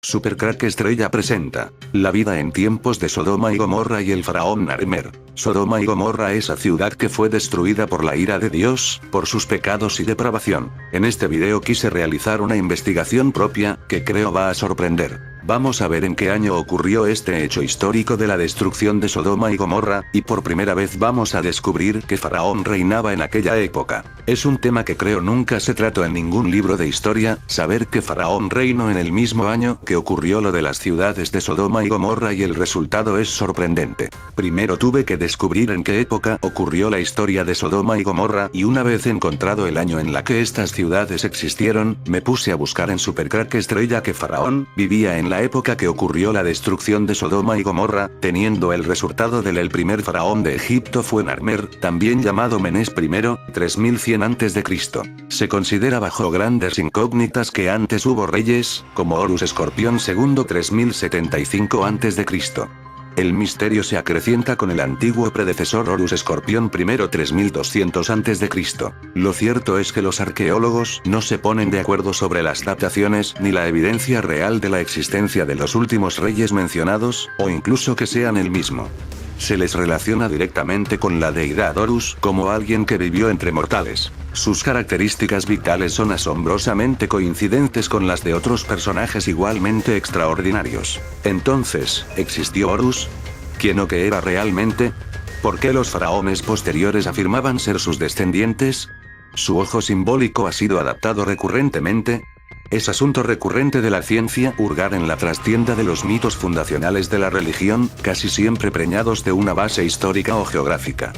Supercrack Estrella presenta la vida en tiempos de Sodoma y Gomorra y el faraón Narmer. Sodoma y Gomorra, esa ciudad que fue destruida por la ira de Dios, por sus pecados y depravación. En este video quise realizar una investigación propia, que creo va a sorprender. Vamos a ver en qué año ocurrió este hecho histórico de la destrucción de Sodoma y Gomorra, y por primera vez vamos a descubrir qué faraón reinaba en aquella época. Es un tema que creo nunca se trató en ningún libro de historia, saber que faraón reinó en el mismo año que ocurrió lo de las ciudades de Sodoma y Gomorra, y el resultado es sorprendente. Primero tuve que descubrir en qué época ocurrió la historia de Sodoma y Gomorra, y una vez encontrado el año en la que estas ciudades existieron, me puse a buscar en Supercrack Estrella que faraón vivía en la época que ocurrió la destrucción de Sodoma y Gomorra, teniendo el resultado del primer faraón de Egipto fue Narmer, también llamado Menes I, 3100 a.C. Se considera bajo grandes incógnitas que antes hubo reyes, como Horus Escorpión II 3075 a.C. El misterio se acrecienta con el antiguo predecesor Horus Escorpión I 3200 a.C. Lo cierto es que los arqueólogos no se ponen de acuerdo sobre las dataciones ni la evidencia real de la existencia de los últimos reyes mencionados, o incluso que sean el mismo. Se les relaciona directamente con la deidad Horus como alguien que vivió entre mortales. Sus características vitales son asombrosamente coincidentes con las de otros personajes igualmente extraordinarios. Entonces, ¿existió Horus? ¿Quién o qué era realmente? ¿Por qué los faraones posteriores afirmaban ser sus descendientes? ¿Su ojo simbólico ha sido adaptado recurrentemente? Es asunto recurrente de la ciencia hurgar en la trastienda de los mitos fundacionales de la religión, casi siempre preñados de una base histórica o geográfica.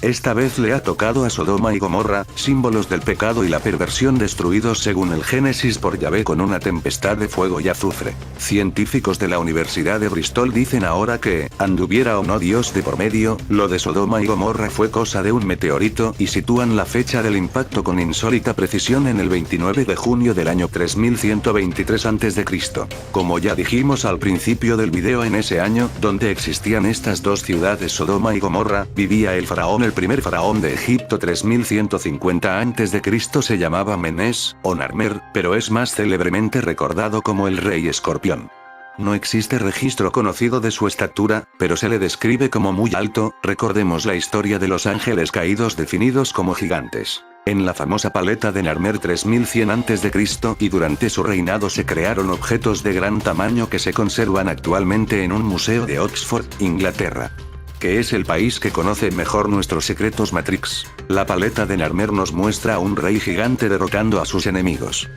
Esta vez le ha tocado a Sodoma y Gomorra, símbolos del pecado y la perversión destruidos según el Génesis por Yahvé con una tempestad de fuego y azufre. Científicos de la Universidad de Bristol dicen ahora que, anduviera o no Dios de por medio, lo de Sodoma y Gomorra fue cosa de un meteorito, y sitúan la fecha del impacto con insólita precisión en el 29 de junio del año 3123 a.C. Como ya dijimos al principio del video, en ese año, donde existían estas dos ciudades Sodoma y Gomorra, vivía el primer faraón de Egipto 3150 a.C. se llamaba Menes, o Narmer, pero es más célebremente recordado como el Rey Escorpión. No existe registro conocido de su estatura, pero se le describe como muy alto. Recordemos la historia de los ángeles caídos definidos como gigantes. En la famosa paleta de Narmer 3100 a.C. y durante su reinado se crearon objetos de gran tamaño que se conservan actualmente en un museo de Oxford, Inglaterra. Que es el país que conoce mejor nuestros secretos Matrix. La paleta de Narmer nos muestra a un rey gigante derrotando a sus enemigos.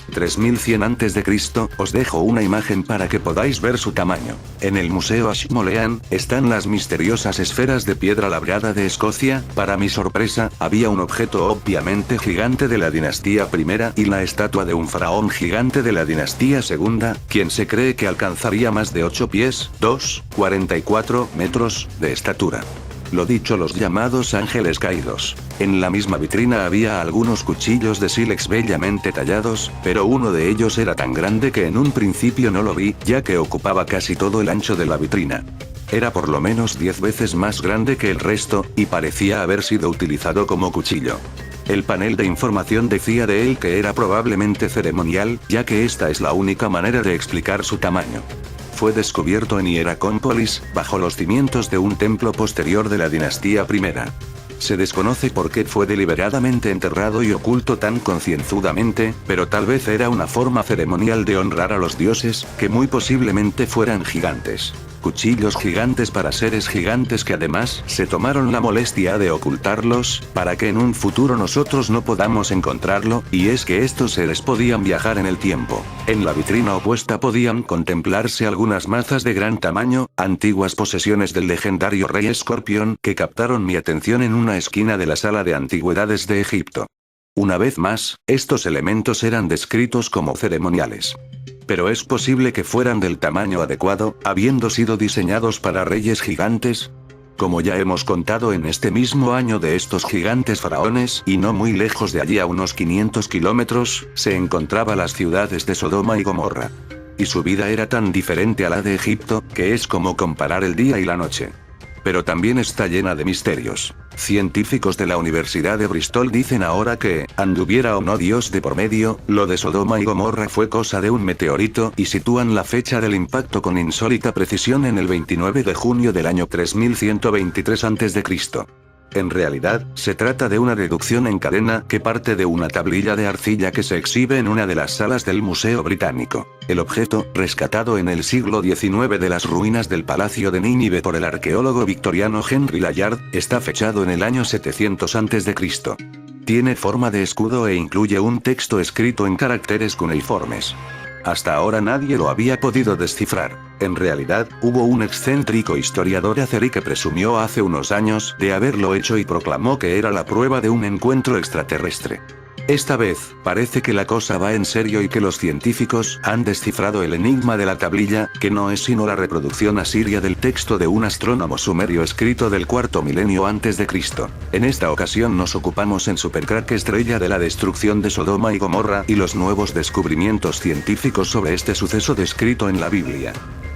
3100 a.C. os dejo una imagen para que podáis ver su tamaño. En el Museo Ashmolean, están las misteriosas esferas de piedra labrada de Escocia. Para mi sorpresa, había un objeto obviamente gigante de la dinastía I y la estatua de un faraón gigante de la dinastía II, quien se cree que alcanzaría más de 8 pies, 44 metros, de estatura. Lo dicho, los llamados ángeles caídos. En la misma vitrina había algunos cuchillos de sílex bellamente tallados, pero uno de ellos era tan grande que en un principio no lo vi, ya que ocupaba casi todo el ancho de la vitrina. Era por lo menos 10 veces más grande que el resto, y parecía haber sido utilizado como cuchillo. El panel de información decía de él que era probablemente ceremonial, ya que esta es la única manera de explicar su tamaño. Fue descubierto en Hieracómpolis, bajo los cimientos de un templo posterior de la dinastía I. Se desconoce por qué fue deliberadamente enterrado y oculto tan concienzudamente, pero tal vez era una forma ceremonial de honrar a los dioses, que muy posiblemente fueran gigantes. Cuchillos gigantes para seres gigantes que además se tomaron la molestia de ocultarlos, para que en un futuro nosotros no podamos encontrarlo, y es que estos seres podían viajar en el tiempo. En la vitrina opuesta podían contemplarse algunas mazas de gran tamaño, antiguas posesiones del legendario Rey Escorpión, que captaron mi atención en una esquina de la sala de antigüedades de Egipto. Una vez más, estos elementos eran descritos como ceremoniales. Pero es posible que fueran del tamaño adecuado, habiendo sido diseñados para reyes gigantes. Como ya hemos contado, en este mismo año de estos gigantes faraones, y no muy lejos de allí a unos 500 kilómetros, se encontraban las ciudades de Sodoma y Gomorra. Y su vida era tan diferente a la de Egipto, que es como comparar el día y la noche. Pero también está llena de misterios. Científicos de la Universidad de Bristol dicen ahora que, anduviera o no Dios de por medio, lo de Sodoma y Gomorra fue cosa de un meteorito y sitúan la fecha del impacto con insólita precisión en el 29 de junio del año 3123 a.C. En realidad, se trata de una deducción en cadena que parte de una tablilla de arcilla que se exhibe en una de las salas del Museo Británico. El objeto, rescatado en el siglo XIX de las ruinas del Palacio de Nínive por el arqueólogo victoriano Henry Layard, está fechado en el año 700 a.C. Tiene forma de escudo e incluye un texto escrito en caracteres cuneiformes. Hasta ahora nadie lo había podido descifrar. En realidad, hubo un excéntrico historiador azerí que presumió hace unos años de haberlo hecho y proclamó que era la prueba de un encuentro extraterrestre. Esta vez, parece que la cosa va en serio y que los científicos han descifrado el enigma de la tablilla, que no es sino la reproducción asiria del texto de un astrónomo sumerio escrito del cuarto milenio antes de Cristo. En esta ocasión nos ocupamos en Supercrack Estrella de la destrucción de Sodoma y Gomorra y los nuevos descubrimientos científicos sobre este suceso descrito en la Biblia.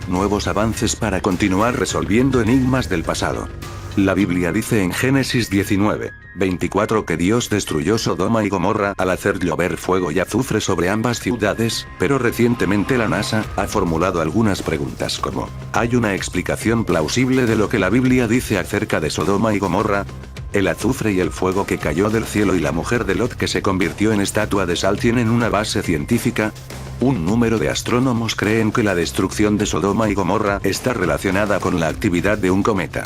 Nuevos avances para continuar resolviendo enigmas del pasado. La Biblia dice en Génesis 19:24 que Dios destruyó Sodoma y Gomorra al hacer llover fuego y azufre sobre ambas ciudades, pero recientemente la NASA ha formulado algunas preguntas como: ¿hay una explicación plausible de lo que la Biblia dice acerca de Sodoma y Gomorra? ¿El azufre y el fuego que cayó del cielo y la mujer de Lot que se convirtió en estatua de sal tienen una base científica? Un número de astrónomos creen que la destrucción de Sodoma y Gomorra está relacionada con la actividad de un cometa.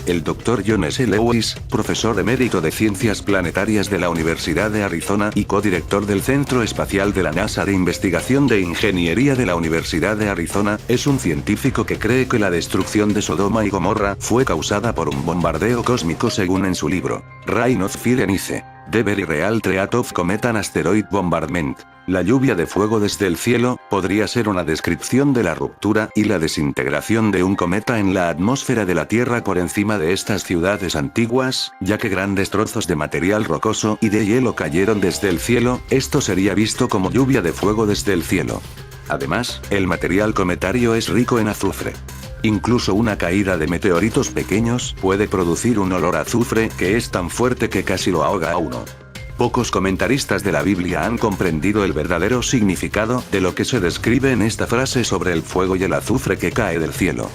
El Dr. John S. Lewis, profesor emérito de Ciencias Planetarias de la Universidad de Arizona y codirector del Centro Espacial de la NASA de Investigación de Ingeniería de la Universidad de Arizona, es un científico que cree que la destrucción de Sodoma y Gomorra fue causada por un bombardeo cósmico según en su libro, Rain of Fire and Ice, The Very Real Threat of Comet and Asteroid Bombardment. La lluvia de fuego desde el cielo podría ser una descripción de la ruptura y la desintegración de un cometa en la atmósfera de la Tierra por encima de estas ciudades antiguas, ya que grandes trozos de material rocoso y de hielo cayeron desde el cielo. Esto sería visto como lluvia de fuego desde el cielo. Además, el material cometario es rico en azufre. Incluso una caída de meteoritos pequeños puede producir un olor a azufre que es tan fuerte que casi lo ahoga a uno. Pocos comentaristas de la Biblia han comprendido el verdadero significado de lo que se describe en esta frase sobre el fuego y el azufre que cae del cielo.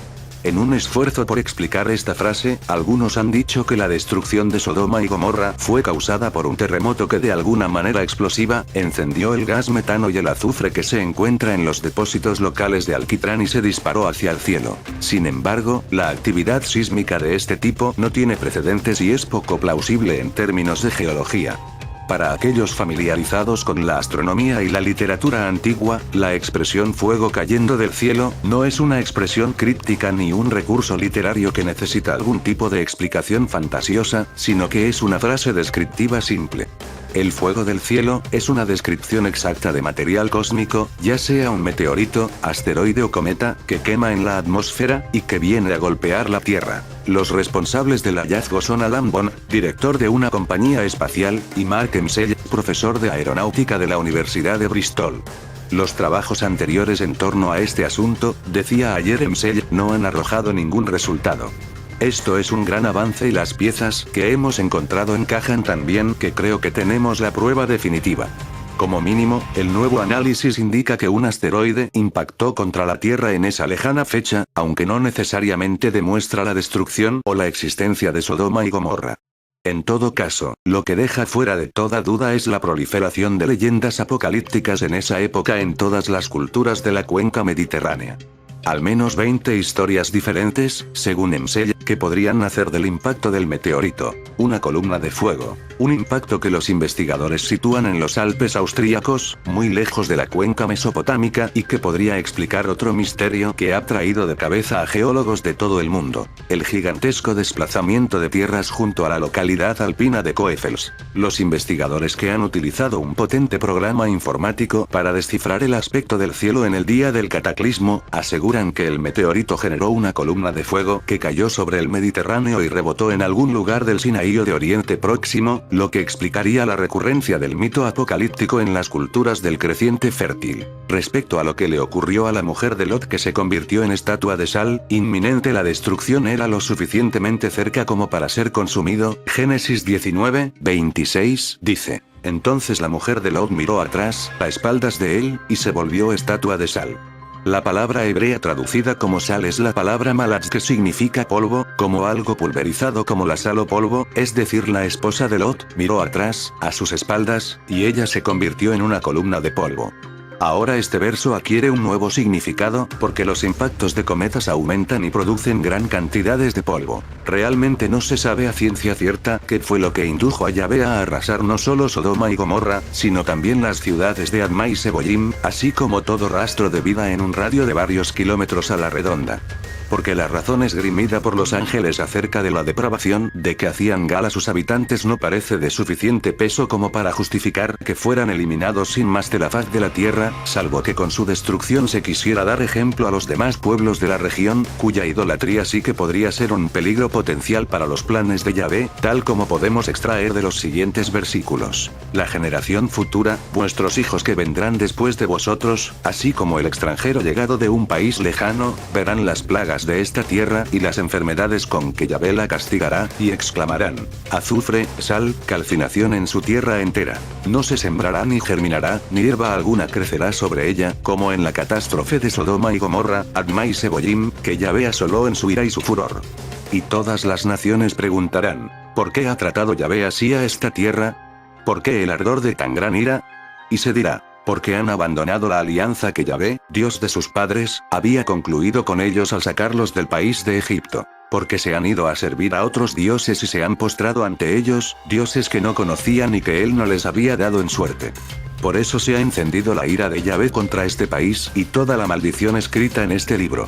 En un esfuerzo por explicar esta frase, algunos han dicho que la destrucción de Sodoma y Gomorra fue causada por un terremoto que de alguna manera explosiva encendió el gas metano y el azufre que se encuentra en los depósitos locales de alquitrán y se disparó hacia el cielo. Sin embargo, la actividad sísmica de este tipo no tiene precedentes y es poco plausible en términos de geología. Para aquellos familiarizados con la astronomía y la literatura antigua, la expresión fuego cayendo del cielo no es una expresión críptica ni un recurso literario que necesita algún tipo de explicación fantasiosa, sino que es una frase descriptiva simple. El fuego del cielo es una descripción exacta de material cósmico, ya sea un meteorito, asteroide o cometa, que quema en la atmósfera y que viene a golpear la Tierra. Los responsables del hallazgo son Alan Bond, director de una compañía espacial, y Mark Emsell, profesor de aeronáutica de la Universidad de Bristol. Los trabajos anteriores en torno a este asunto, decía ayer Emsell, no han arrojado ningún resultado. Esto es un gran avance y las piezas que hemos encontrado encajan tan bien que creo que tenemos la prueba definitiva. Como mínimo, el nuevo análisis indica que un asteroide impactó contra la Tierra en esa lejana fecha, aunque no necesariamente demuestra la destrucción o la existencia de Sodoma y Gomorra. En todo caso, lo que deja fuera de toda duda es la proliferación de leyendas apocalípticas en esa época en todas las culturas de la cuenca mediterránea. Al menos 20 historias diferentes, según Emsell, que podrían nacer del impacto del meteorito, una columna de fuego, un impacto que los investigadores sitúan en los Alpes austríacos, muy lejos de la cuenca mesopotámica y que podría explicar otro misterio que ha traído de cabeza a geólogos de todo el mundo, el gigantesco desplazamiento de tierras junto a la localidad alpina de Coeffels. Los investigadores que han utilizado un potente programa informático para descifrar el aspecto del cielo en el día del cataclismo, aseguran que el meteorito generó una columna de fuego que cayó sobre el Mediterráneo y rebotó en algún lugar del Sinaí Sinaí o de Oriente Próximo, lo que explicaría la recurrencia del mito apocalíptico en las culturas del creciente fértil. Respecto a lo que le ocurrió a la mujer de Lot que se convirtió en estatua de sal, inminente la destrucción era lo suficientemente cerca como para ser consumido, Génesis 19, 26, dice. Entonces la mujer de Lot miró atrás, a espaldas de él, y se volvió estatua de sal. La palabra hebrea traducida como sal es la palabra malatz que significa polvo, como algo pulverizado como la sal o polvo, es decir la esposa de Lot, miró atrás, a sus espaldas, y ella se convirtió en una columna de polvo. Ahora este verso adquiere un nuevo significado, porque los impactos de cometas aumentan y producen gran cantidades de polvo. Realmente no se sabe a ciencia cierta qué fue lo que indujo a Yahvé a arrasar no solo Sodoma y Gomorra, sino también las ciudades de Adma y Seboyim, así como todo rastro de vida en un radio de varios kilómetros a la redonda. Porque la razón esgrimida por los ángeles acerca de la depravación de que hacían gala sus habitantes no parece de suficiente peso como para justificar que fueran eliminados sin más de la faz de la tierra, salvo que con su destrucción se quisiera dar ejemplo a los demás pueblos de la región, cuya idolatría sí que podría ser un peligro potencial para los planes de Yahvé, tal como podemos extraer de los siguientes versículos. La generación futura, vuestros hijos que vendrán después de vosotros, así como el extranjero llegado de un país lejano, verán las plagas de esta tierra y las enfermedades con que Yahvé la castigará, y exclamarán: azufre, sal, calcinación en su tierra entera. No se sembrará ni germinará, ni hierba alguna crecerá sobre ella, como en la catástrofe de Sodoma y Gomorra, Adma y Seboyim, que Yahvé asoló en su ira y su furor. Y todas las naciones preguntarán: ¿por qué ha tratado Yahvé así a esta tierra? ¿Por qué el ardor de tan gran ira? Y se dirá: porque han abandonado la alianza que Yahvé, Dios de sus padres, había concluido con ellos al sacarlos del país de Egipto. Porque se han ido a servir a otros dioses y se han postrado ante ellos, dioses que no conocían y que él no les había dado en suerte. Por eso se ha encendido la ira de Yahvé contra este país y toda la maldición escrita en este libro.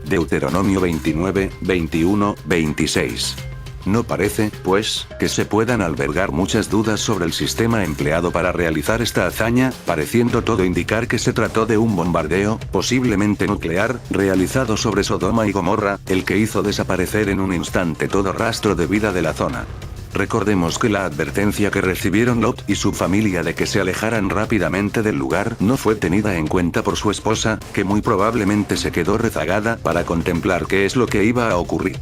Deuteronomio 29, 21, 26. No parece, pues, que se puedan albergar muchas dudas sobre el sistema empleado para realizar esta hazaña, pareciendo todo indicar que se trató de un bombardeo, posiblemente nuclear, realizado sobre Sodoma y Gomorra, el que hizo desaparecer en un instante todo rastro de vida de la zona. Recordemos que la advertencia que recibieron Lot y su familia de que se alejaran rápidamente del lugar no fue tenida en cuenta por su esposa, que muy probablemente se quedó rezagada para contemplar qué es lo que iba a ocurrir.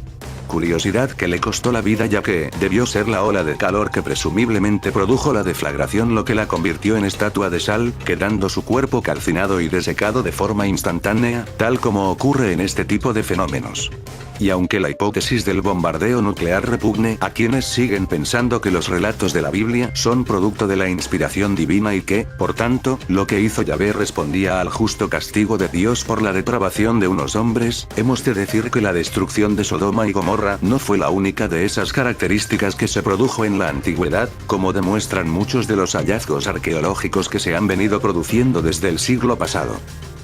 Curiosidad que le costó la vida, ya que debió ser la ola de calor que presumiblemente produjo la deflagración lo que la convirtió en estatua de sal, quedando su cuerpo calcinado y desecado de forma instantánea, tal como ocurre en este tipo de fenómenos. Y aunque la hipótesis del bombardeo nuclear repugne a quienes siguen pensando que los relatos de la Biblia son producto de la inspiración divina y que, por tanto, lo que hizo Yahvé respondía al justo castigo de Dios por la depravación de unos hombres, hemos de decir que la destrucción de Sodoma y Gomorra no fue la única de esas características que se produjo en la antigüedad, como demuestran muchos de los hallazgos arqueológicos que se han venido produciendo desde el siglo pasado.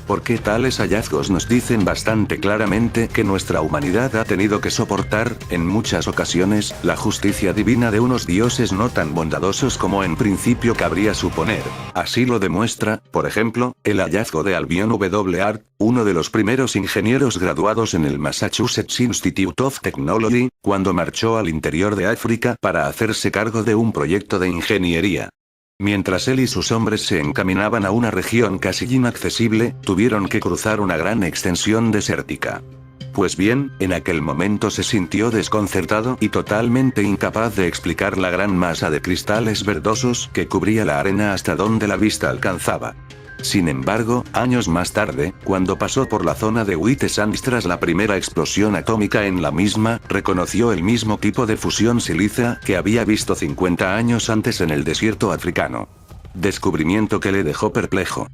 Porque tales hallazgos nos dicen bastante claramente que nuestra humanidad ha tenido que soportar, en muchas ocasiones, la justicia divina de unos dioses no tan bondadosos como en principio cabría suponer. Así lo demuestra, por ejemplo, el hallazgo de Albion W. Art, uno de los primeros ingenieros graduados en el Massachusetts Institute of Technology, cuando marchó al interior de África para hacerse cargo de un proyecto de ingeniería. Mientras él y sus hombres se encaminaban a una región casi inaccesible, tuvieron que cruzar una gran extensión desértica. Pues bien, en aquel momento se sintió desconcertado y totalmente incapaz de explicar la gran masa de cristales verdosos que cubría la arena hasta donde la vista alcanzaba. Sin embargo, años más tarde, cuando pasó por la zona de White tras la primera explosión atómica en la misma, reconoció el mismo tipo de fusión sílica que había visto 50 años antes en el desierto africano. Descubrimiento que le dejó perplejo.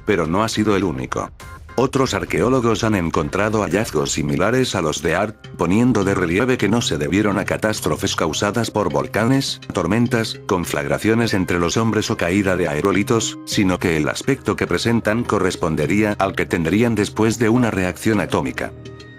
Pero no ha sido el único. Otros arqueólogos han encontrado hallazgos similares a los de Art, poniendo de relieve que no se debieron a catástrofes causadas por volcanes, tormentas, conflagraciones entre los hombres o caída de aerolitos, sino que el aspecto que presentan correspondería al que tendrían después de una reacción atómica.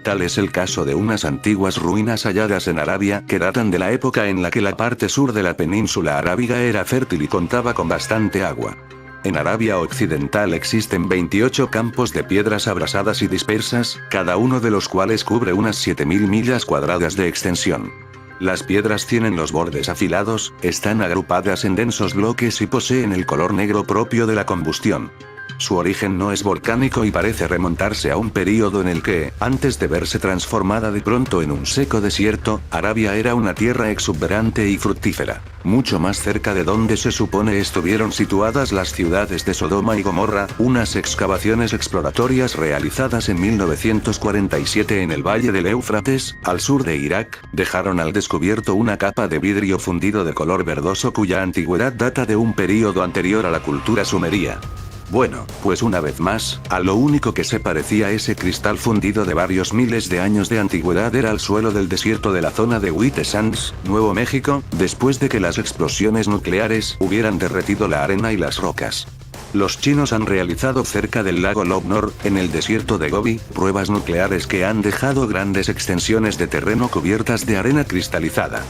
Tal es el caso de unas antiguas ruinas halladas en Arabia que datan de la época en la que la parte sur de la península arábiga era fértil y contaba con bastante agua. En Arabia Occidental existen 28 campos de piedras abrasadas y dispersas, cada uno de los cuales cubre unas 7000 millas cuadradas de extensión. Las piedras tienen los bordes afilados, están agrupadas en densos bloques y poseen el color negro propio de la combustión. Su origen no es volcánico y parece remontarse a un período en el que, antes de verse transformada de pronto en un seco desierto, Arabia era una tierra exuberante y fructífera. Mucho más cerca de donde se supone estuvieron situadas las ciudades de Sodoma y Gomorra, unas excavaciones exploratorias realizadas en 1947 en el valle del Éufrates, al sur de Irak, dejaron al descubierto una capa de vidrio fundido de color verdoso cuya antigüedad data de un período anterior a la cultura sumeria. Bueno, pues una vez más, a lo único que se parecía ese cristal fundido de varios miles de años de antigüedad era el suelo del desierto de la zona de White Sands, Nuevo México, después de que las explosiones nucleares hubieran derretido la arena y las rocas. Los chinos han realizado cerca del lago Lop Nor, en el desierto de Gobi, pruebas nucleares que han dejado grandes extensiones de terreno cubiertas de arena cristalizada.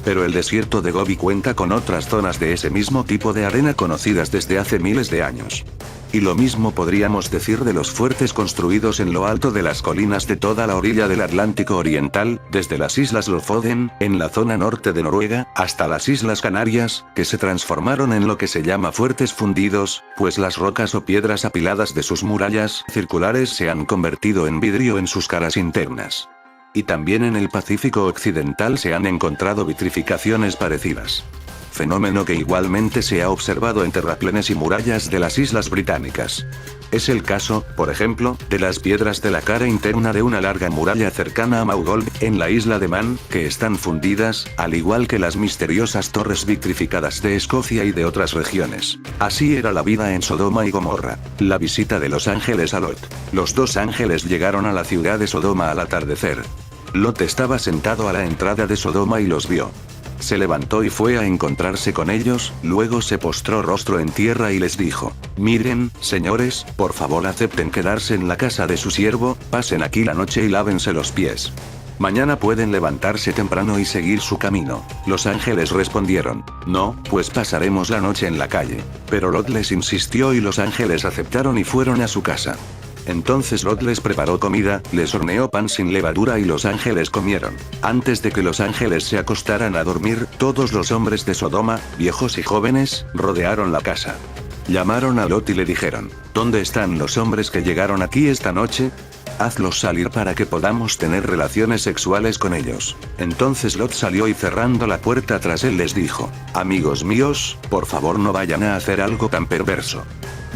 Pero el desierto de Gobi cuenta con otras zonas de ese mismo tipo de arena conocidas desde hace miles de años. Y lo mismo podríamos decir de los fuertes construidos en lo alto de las colinas de toda la orilla del Atlántico Oriental, desde las islas Lofoten, en la zona norte de Noruega, hasta las Islas Canarias, que se transformaron en lo que se llama fuertes fundidos, pues las rocas o piedras apiladas de sus murallas circulares se han convertido en vidrio en sus caras internas. Y también en el Pacífico Occidental se han encontrado vitrificaciones parecidas. Fenómeno que igualmente se ha observado en terraplenes y murallas de las Islas Británicas. Es el caso, por ejemplo, de las piedras de la cara interna de una larga muralla cercana a Maugolb, en la isla de Man, que están fundidas, al igual que las misteriosas torres vitrificadas de Escocia y de otras regiones. Así era la vida en Sodoma y Gomorra. La visita de los ángeles a Lot. Los dos ángeles llegaron a la ciudad de Sodoma al atardecer. Lot estaba sentado a la entrada de Sodoma y los vio. Se levantó y fue a encontrarse con ellos, luego se postró rostro en tierra y les dijo: miren, señores, por favor acepten quedarse en la casa de su siervo, pasen aquí la noche y lávense los pies. Mañana pueden levantarse temprano y seguir su camino. Los ángeles respondieron: no, pues pasaremos la noche en la calle. Pero Lot les insistió y los ángeles aceptaron y fueron a su casa. Entonces Lot les preparó comida, les horneó pan sin levadura y los ángeles comieron. Antes de que los ángeles se acostaran a dormir, todos los hombres de Sodoma, viejos y jóvenes, rodearon la casa. Llamaron a Lot y le dijeron: ¿dónde están los hombres que llegaron aquí esta noche? Hazlos salir para que podamos tener relaciones sexuales con ellos. Entonces Lot salió y cerrando la puerta tras él les dijo: amigos míos, por favor no vayan a hacer algo tan perverso.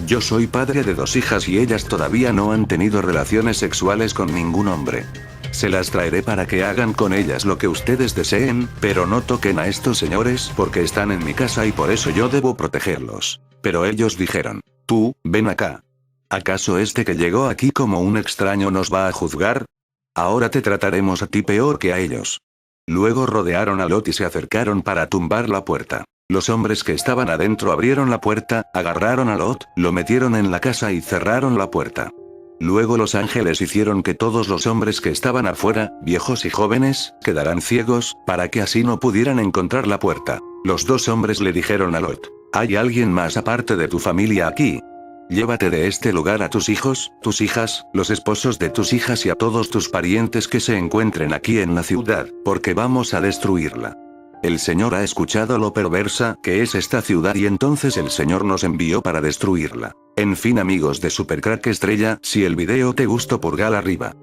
Yo soy padre de 2 hijas y ellas todavía no han tenido relaciones sexuales con ningún hombre. Se las traeré para que hagan con ellas lo que ustedes deseen, pero no toquen a estos señores porque están en mi casa y por eso yo debo protegerlos. Pero ellos dijeron: tú, ven acá. ¿Acaso este que llegó aquí como un extraño nos va a juzgar? Ahora te trataremos a ti peor que a ellos. Luego rodearon a Lot y se acercaron para tumbar la puerta. Los hombres que estaban adentro abrieron la puerta, agarraron a Lot, lo metieron en la casa y cerraron la puerta. Luego los ángeles hicieron que todos los hombres que estaban afuera, viejos y jóvenes, quedaran ciegos, para que así no pudieran encontrar la puerta. Los 2 hombres le dijeron a Lot: ¿hay alguien más aparte de tu familia aquí? Llévate de este lugar a tus hijos, tus hijas, los esposos de tus hijas y a todos tus parientes que se encuentren aquí en la ciudad, porque vamos a destruirla. El Señor ha escuchado lo perversa que es esta ciudad y entonces el Señor nos envió para destruirla. En fin amigos de Supercrack Estrella, si el video te gustó pulgar arriba.